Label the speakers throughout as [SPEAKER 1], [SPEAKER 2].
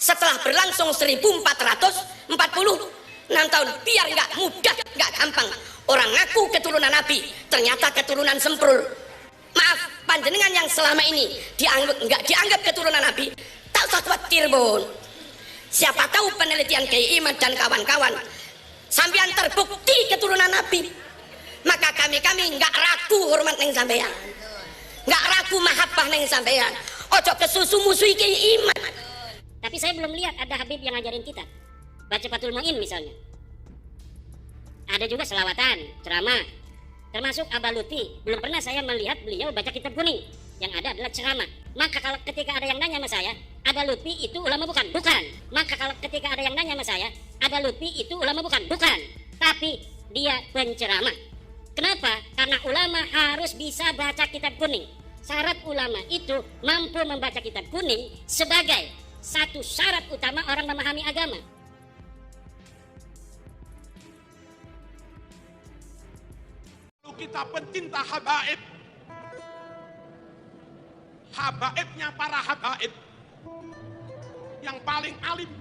[SPEAKER 1] setelah berlangsung 1446 tahun, biar nggak mudah, nggak gampang. Orang ngaku keturunan Nabi, ternyata keturunan semprul. Maaf, panjenengan yang selama ini nggak dianggap keturunan Nabi, tak usah khawatir, Bun. Siapa tahu penelitian Kiai Imad dan kawan-kawan sampean terbukti keturunan Nabi, maka kami nggak ragu hormat neng sampean, nggak ragu mahabbah neng sampean. Ojo kesusu musuhi Kiai Imad.
[SPEAKER 2] Tapi saya belum lihat ada Habib yang ngajarin kita baca Fathul Mu'in misalnya. Ada juga selawatan, ceramah, termasuk Abah Lutfi. Belum pernah saya melihat beliau baca kitab kuning. Yang ada adalah ceramah. Maka kalau ketika ada yang nanya sama saya, Abah Lutfi itu ulama bukan? Bukan. Maka kalau ketika ada yang nanya sama saya, Abah Lutfi itu ulama bukan? Bukan. Tapi dia penceramah. Kenapa? Karena ulama harus bisa baca kitab kuning. Syarat ulama itu mampu membaca kitab kuning sebagai satu syarat utama orang memahami agama.
[SPEAKER 3] Kita pencinta habaib, habaibnya para habaib yang paling alim,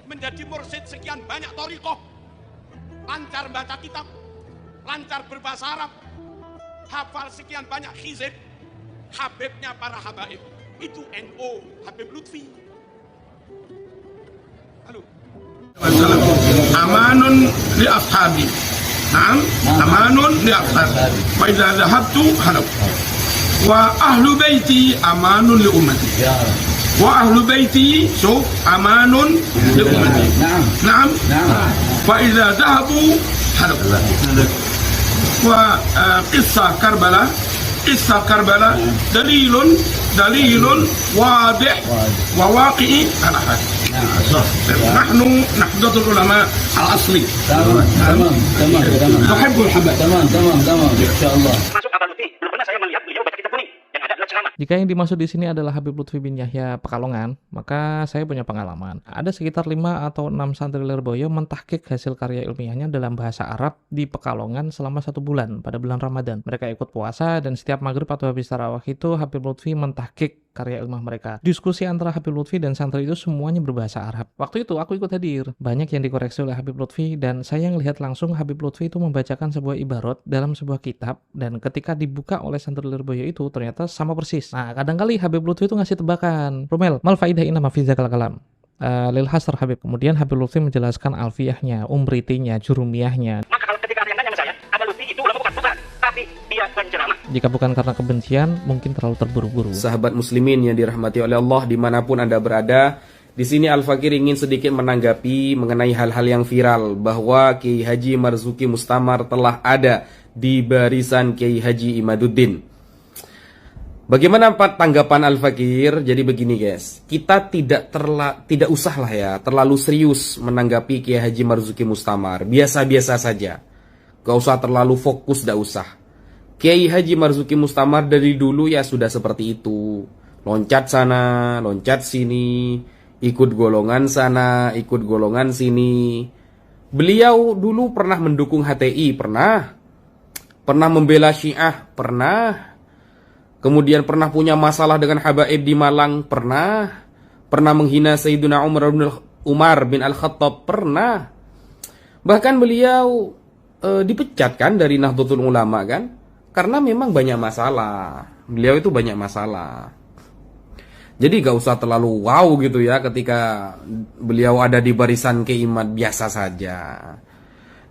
[SPEAKER 3] menjadi mursyid sekian banyak thariqah, lancar baca kitab, lancar berbahasa Arab, hafal sekian banyak hizib. Habibnya para habaib itu NO Habib Lutfi. Halo.
[SPEAKER 4] Amanun li ashabi. Naam, amanun li ashabi. Wa idza dhahabtu halak. Wa ahlu baiti amanun li ummati. Wa ahlu baiti so amanun li ummati. Naam. Fa idza dhahabu halak. Wa qissa Karbala dalilun wadih wa waqi'i ala hadis. Nahnu nahdlatul ulama al-asli.
[SPEAKER 5] Tamam. Nuhibbul habab. Tamam. Insyaallah.
[SPEAKER 2] Masuk Abah Lutfi, belum pernah saya melihat beliau baca kitab kuning. Yang ada adalah ceramah.
[SPEAKER 6] Jika yang dimaksud di sini adalah Habib Lutfi bin Yahya Pekalongan, maka saya punya pengalaman. Ada sekitar 5 atau 6 santri Lirboyo mentahqiq hasil karya ilmiahnya dalam bahasa Arab di Pekalongan selama 1 bulan pada bulan Ramadan. Mereka ikut puasa dan setiap maghrib atau habis tarawih itu Habib Lutfi mentahqiq karya ilmiah mereka. Diskusi antara Habib Lutfi dan santri itu semuanya berbahasa Arab. Waktu itu aku ikut hadir. Banyak yang dikoreksi oleh Habib Lutfi dan saya melihat langsung Habib Lutfi itu membacakan sebuah ibarat dalam sebuah kitab dan ketika dibuka oleh santri Lirboyo itu ternyata sama persis. Nah, kadang-kali Habib Lutfi itu ngasih tebakan. Rumel, mal faidah inna ma fi dzakal kalam. Lil hasr Habib. Kemudian Habib Lutfi menjelaskan alfiyahnya, umritinya, jurumiyahnya.
[SPEAKER 2] Maka kalau ketika ada yang nanya sama saya, Abah Lutfi itu ulama bukan? Bukan. Tapi dia penceramah.
[SPEAKER 6] Jika bukan karena kebencian, mungkin terlalu terburu-buru.
[SPEAKER 7] Sahabat muslimin yang dirahmati oleh Allah dimanapun Anda berada, di sini Al-Fakir ingin sedikit menanggapi mengenai hal-hal yang viral bahwa Kiai Haji Marzuki Mustamar telah ada di barisan Kiai Haji Imaduddin. Bagaimana tanggapan Al-Fakir? Jadi begini guys, kita tidak usahlah ya terlalu serius menanggapi Kiai Haji Marzuki Mustamar. Biasa-biasa saja. Gak usah terlalu fokus, gak usah. Kiai Haji Marzuki Mustamar dari dulu ya sudah seperti itu. Loncat sana, loncat sini, ikut golongan sana, ikut golongan sini. Beliau dulu pernah mendukung HTI, pernah membela Syiah, pernah. Kemudian pernah punya masalah dengan habaib di Malang, pernah menghina Sayyidina Umar bin Al-Khattab, pernah. Bahkan beliau dipecat kan dari Nahdlatul Ulama kan, karena memang banyak masalah. Beliau itu banyak masalah. Jadi gak usah terlalu wow gitu ya ketika beliau ada di barisan Kiai Imad, biasa saja.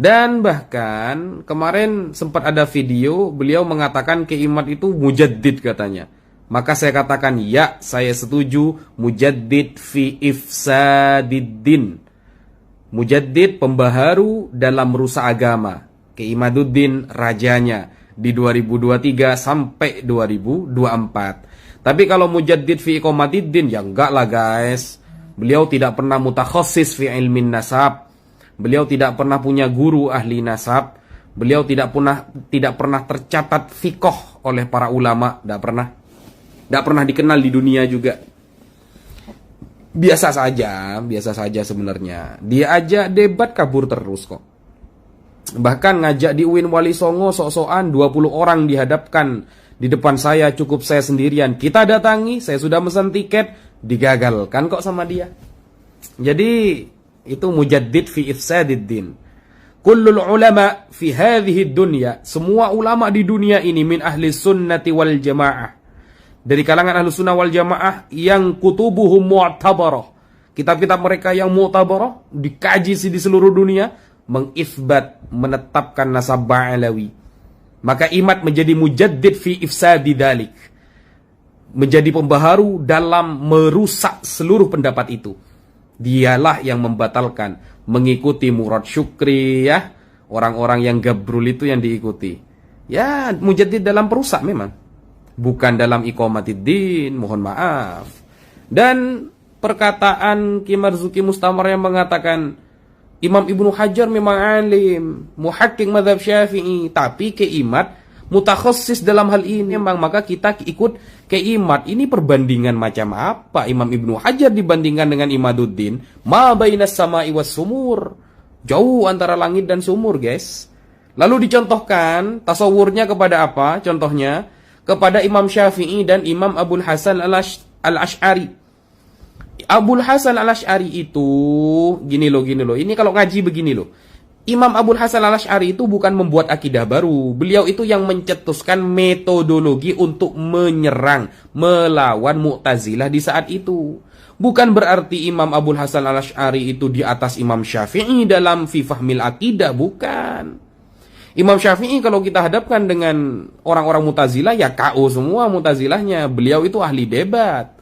[SPEAKER 7] Dan bahkan kemarin sempat ada video beliau mengatakan Kiai Imad itu mujaddid katanya. Maka saya katakan ya, saya setuju, mujaddid fi ifsadiddin. Mujaddid pembaharu dalam merusak agama. Kiai Imaduddin rajanya di 2023 sampai 2024. Tapi kalau mujaddid fi iqamatiddin ya enggak lah guys. Beliau tidak pernah mutakhassis fi ilmin nasab. Beliau tidak pernah punya guru ahli nasab. Beliau tidak pernah tercatat fiqh oleh para ulama, tidak pernah dikenal di dunia juga. Biasa saja sebenarnya. Dia aja debat kabur terus kok. Bahkan ngajak di UIN Wali Songo sok-sokan 20 orang dihadapkan di depan saya, cukup saya sendirian. Kita datangi, saya sudah pesan tiket, digagalkan kok sama dia. Jadi itu mujaddid fi ifsadid din. Kullul ulama fi hadhihi dunya, semua ulama di dunia ini min ahli sunnati wal jamaah, dari kalangan ahli sunnah wal jamaah yang kutubuhum mu'tabarah, kitab-kitab mereka yang mu'tabarah, dikaji di seluruh dunia, mengisbat, menetapkan nasab Ba'alawi. Maka Imad menjadi mujaddid fi ifsadi dalik, menjadi pembaharu dalam merusak seluruh pendapat itu. Dialah yang membatalkan mengikuti Murad Syukri, ya, orang-orang yang gabrul itu yang diikuti. Ya, mujaddid dalam perusak memang, bukan dalam iqamatiddin, mohon maaf. Dan perkataan Ki Marzuki Mustamar yang mengatakan Imam Ibnu Hajar memang alim, muhakkik mazhab Syafi'i, tapi Ki Imad mutakhassis dalam hal ini memang, maka kita ikut ke Imad. Ini perbandingan macam apa Imam Ibnu Hajar dibandingkan dengan Imaduddin? Ma bainas sama'i was sumur, jauh antara langit dan sumur, guys. Lalu dicontohkan tasawurnya kepada apa? Contohnya kepada Imam Syafi'i dan Imam Abul Hasan al-Ash'ari. Abul Hasan al-Ash'ari itu gini loh. Ini kalau ngaji begini loh. Imam Abul Hasan al-Ash'ari itu bukan membuat akidah baru. Beliau itu yang mencetuskan metodologi untuk menyerang, melawan Mu'tazilah di saat itu. Bukan berarti Imam Abul Hasan al-Ash'ari itu di atas Imam Syafi'i dalam fi fahmil akidah, bukan. Imam Syafi'i kalau kita hadapkan dengan orang-orang Mu'tazilah, ya KO semua Mu'tazilahnya. Beliau itu ahli debat.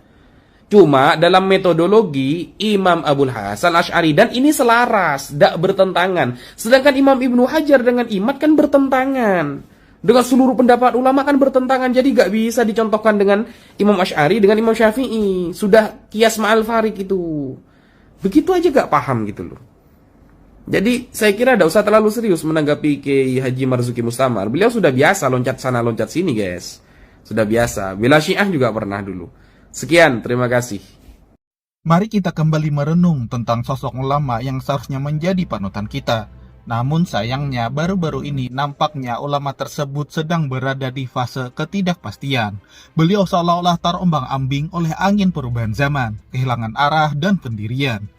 [SPEAKER 7] Cuma dalam metodologi Imam Abul Hasan Asy'ari, dan ini selaras, tidak bertentangan. Sedangkan Imam Ibnu Hajar dengan Imad kan bertentangan. Dengan seluruh pendapat ulama kan bertentangan. Jadi gak bisa dicontohkan dengan Imam Asy'ari dengan Imam Syafi'i. Sudah kias ma'al farik itu. Begitu aja gak paham gitu loh. Jadi saya kira tidak usah terlalu serius menanggapi Kiai Haji Marzuki Mustamar. Beliau sudah biasa loncat sana loncat sini, guys. Sudah biasa. Bela Syiah juga pernah dulu. Sekian, terima kasih.
[SPEAKER 8] Mari kita kembali merenung tentang sosok ulama yang seharusnya menjadi panutan kita. Namun sayangnya baru-baru ini nampaknya ulama tersebut sedang berada di fase ketidakpastian. Beliau seolah-olah terombang-ambing oleh angin perubahan zaman, kehilangan arah dan pendirian.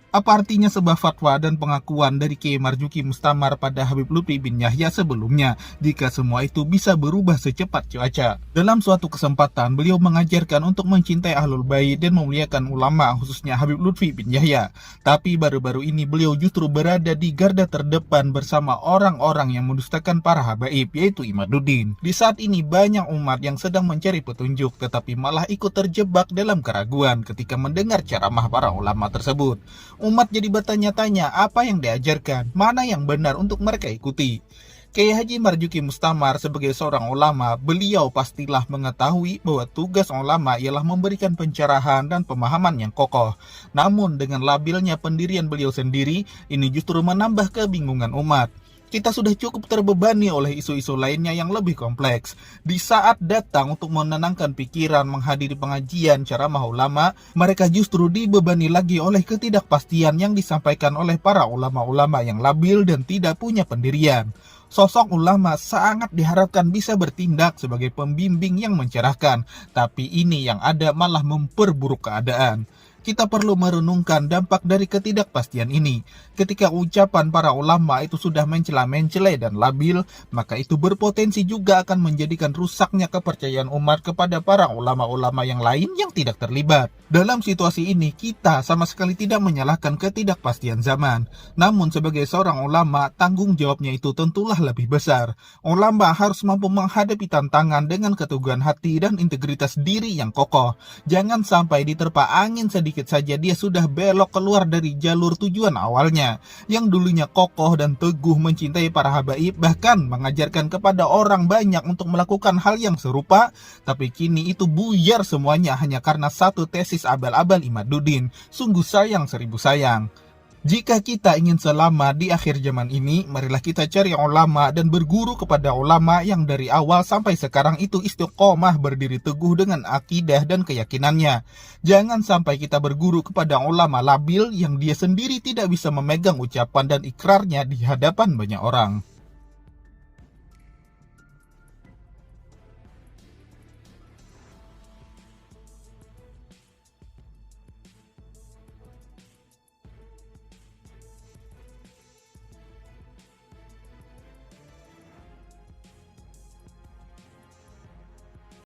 [SPEAKER 8] Apa artinya sebuah fatwa dan pengakuan dari Kiai Marzuki Mustamar pada Habib Lutfi bin Yahya sebelumnya jika semua itu bisa berubah secepat cuaca? Dalam suatu kesempatan, beliau mengajarkan untuk mencintai Ahlul Bait dan memuliakan ulama, khususnya Habib Lutfi bin Yahya. Tapi baru-baru ini beliau justru berada di garda terdepan bersama orang-orang yang mendustakan para habaib, yaitu Imaduddin. Di saat ini banyak umat yang sedang mencari petunjuk, tetapi malah ikut terjebak dalam keraguan ketika mendengar ceramah para ulama tersebut. Umat jadi bertanya-tanya apa yang diajarkan, mana yang benar untuk mereka ikuti. Kiai Haji Marzuki Mustamar sebagai seorang ulama, beliau pastilah mengetahui bahwa tugas ulama ialah memberikan pencerahan dan pemahaman yang kokoh. Namun dengan labilnya pendirian beliau sendiri, ini justru menambah kebingungan umat. Kita sudah cukup terbebani oleh isu-isu lainnya yang lebih kompleks. Di saat datang untuk menenangkan pikiran, menghadiri pengajian ceramah ulama, mereka justru dibebani lagi oleh ketidakpastian yang disampaikan oleh para ulama-ulama yang labil dan tidak punya pendirian. Sosok ulama sangat diharapkan bisa bertindak sebagai pembimbing yang mencerahkan, tapi ini yang ada malah memperburuk keadaan. Kita perlu merenungkan dampak dari ketidakpastian ini. Ketika ucapan para ulama itu sudah mencela-mencela dan labil, maka itu berpotensi juga akan menjadikan rusaknya kepercayaan umat kepada para ulama-ulama yang lain yang tidak terlibat. Dalam situasi ini, kita sama sekali tidak menyalahkan ketidakpastian zaman. Namun sebagai seorang ulama, tanggung jawabnya itu tentulah lebih besar. Ulama harus mampu menghadapi tantangan dengan keteguhan hati dan integritas diri yang kokoh. Jangan sampai diterpa angin sedikit saja dia sudah belok keluar dari jalur tujuan awalnya, yang dulunya kokoh dan teguh mencintai para habaib, bahkan mengajarkan kepada orang banyak untuk melakukan hal yang serupa, tapi kini itu buyar semuanya hanya karena satu tesis abal-abal Imaduddin. Sungguh sayang seribu sayang. Jika kita ingin selamat di akhir zaman ini, marilah kita cari ulama dan berguru kepada ulama yang dari awal sampai sekarang itu istiqomah berdiri teguh dengan akidah dan keyakinannya. Jangan sampai kita berguru kepada ulama labil yang dia sendiri tidak bisa memegang ucapan dan ikrarnya di hadapan banyak orang.